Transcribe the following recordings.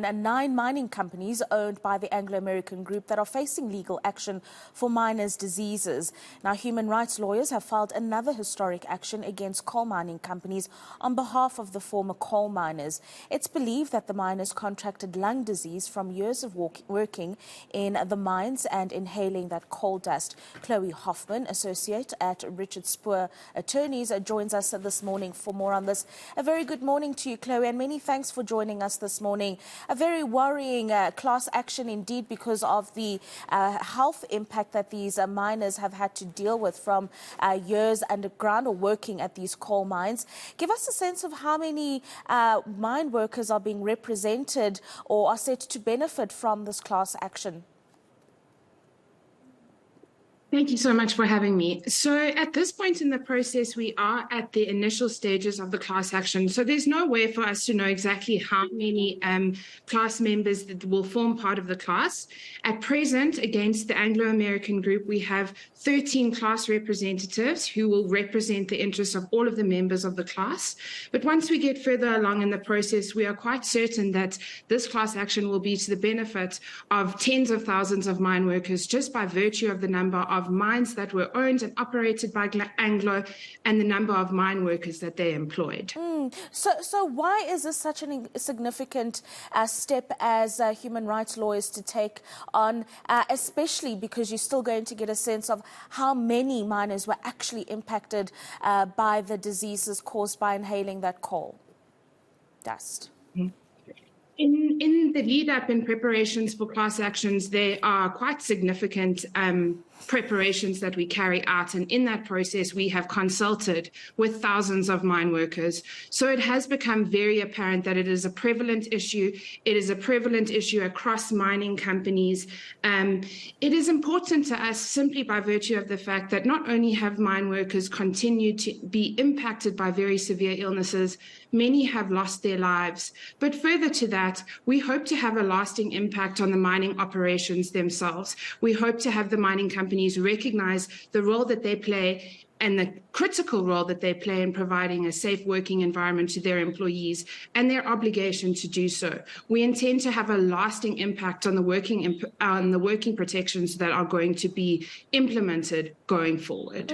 And 9 mining companies owned by the Anglo American Group that are facing legal action for miners' diseases. Now, human rights lawyers have filed another historic action against coal mining companies on behalf of the former coal miners. It's believed that the miners contracted lung disease from years of working in the mines and inhaling that coal dust. Chloe Hoffmann, associate at Richard Spoor Attorneys, joins us this morning for more on this. A very good morning to you, Chloe, and many thanks for joining us this morning. A very worrying class action indeed, because of the health impact that these miners have had to deal with from years underground or working at these coal mines. Give us a sense of how many mine workers are being represented or are set to benefit from this class action. Thank you so much for having me. So at this point in the process, we are at the initial stages of the class action. So there's no way for us to know exactly how many class members that will form part of the class. At present, against the Anglo American Group, we have 13 class representatives who will represent the interests of all of the members of the class. But once we get further along in the process, we are quite certain that this class action will be to the benefit of tens of thousands of mine workers, just by virtue of the number of mines that were owned and operated by Anglo and the number of mine workers that they employed. So why is this such a significant step as human rights lawyers to take on, especially because you're still going to get a sense of how many miners were actually impacted by the diseases caused by inhaling that coal dust? In the lead-up in preparations for class actions, there are quite significant preparations that we carry out. And in that process, we have consulted with thousands of mine workers. So it has become very apparent that it is a prevalent issue. It is a prevalent issue across mining companies. It is important to us simply by virtue of the fact that not only have mine workers continued to be impacted by very severe illnesses, many have lost their lives. But further to that, we hope to have a lasting impact on the mining operations themselves. We hope to have the mining companies recognize the role that they play and the critical role that they play in providing a safe working environment to their employees and their obligation to do so. We intend to have a lasting impact on the working protections that are going to be implemented going forward.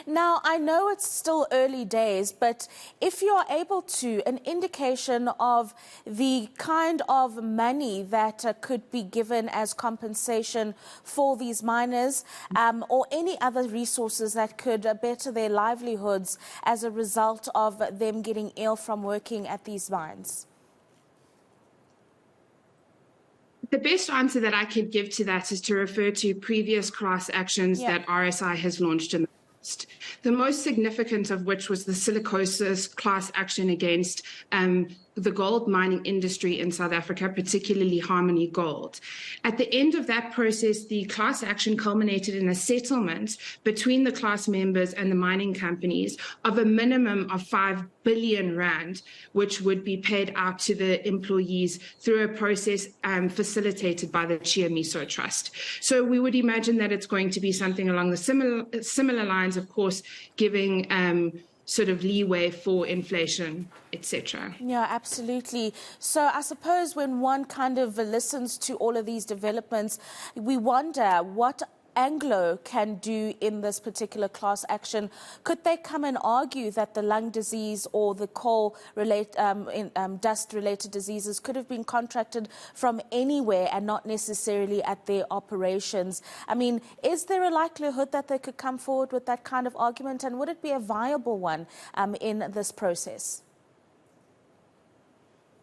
Now, I know it's still early days, but if you are able to, an indication of the kind of money that could be given as compensation for these miners, or any other resources that could better their livelihoods as a result of them getting ill from working at these mines? The best answer that I could give to that is to refer to previous class actions that RSI has launched in the past. The most significant of which was the silicosis class action against the gold mining industry in South Africa, particularly Harmony Gold. At the end of that process, the class action culminated in a settlement between the class members and the mining companies of a minimum of 5 billion rand, which would be paid out to the employees through a process facilitated by the Chiamiso Trust. So we would imagine that it's going to be something along the similar lines, of course, giving sort of leeway for inflation, etc. Yeah, absolutely. So I suppose when one kind of listens to all of these developments, we wonder what Anglo can do in this particular class action. Could they come and argue that the lung disease or the dust-related diseases could have been contracted from anywhere and not necessarily at their operations? I mean, is there a likelihood that they could come forward with that kind of argument, and would it be a viable one in this process?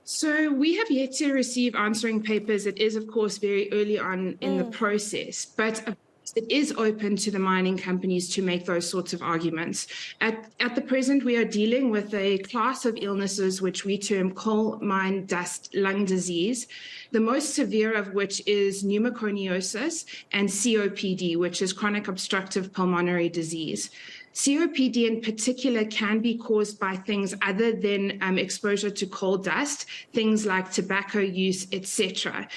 So we have yet to receive answering papers. It is, of course, very early on in the process, but it is open to the mining companies to make those sorts of arguments. At the present, we are dealing with a class of illnesses which we term coal mine dust lung disease, the most severe of which is pneumoconiosis and COPD, which is chronic obstructive pulmonary disease. COPD in particular can be caused by things other than exposure to coal dust, things like tobacco use, etc.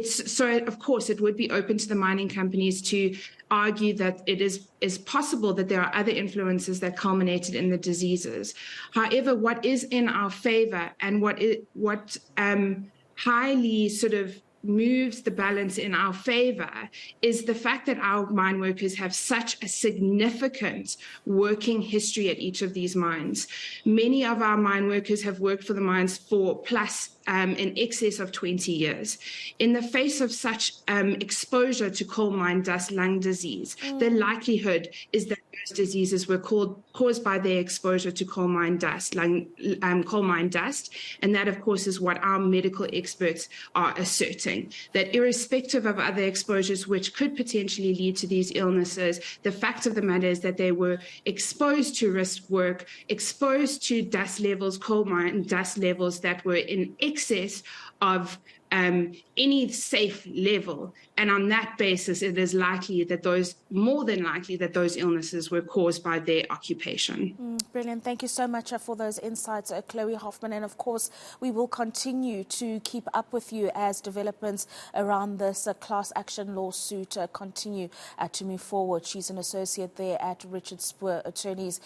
So, of course, it would be open to the mining companies to argue that it is possible that there are other influences that culminated in the diseases. However, what is in our favor and what highly sort of moves the balance in our favor is the fact that our mine workers have such a significant working history at each of these mines. Many of our mine workers have worked for the mines for plus in excess of 20 years. In the face of such exposure to coal mine dust, lung disease, the likelihood is that those diseases were caused by their exposure to coal mine dust, coal mine dust, and that, of course, is what our medical experts are asserting, that irrespective of other exposures which could potentially lead to these illnesses, the fact of the matter is that they were exposed to risk work, exposed to dust levels, coal mine dust levels that were in excess of any safe level. And on that basis, it is likely that more than likely that those illnesses were caused by their occupation. Brilliant. Thank you so much for those insights, Chloe Hoffmann. And of course, we will continue to keep up with you as developments around this class action lawsuit continue to move forward. She's an associate there at Richard Spoor Attorneys.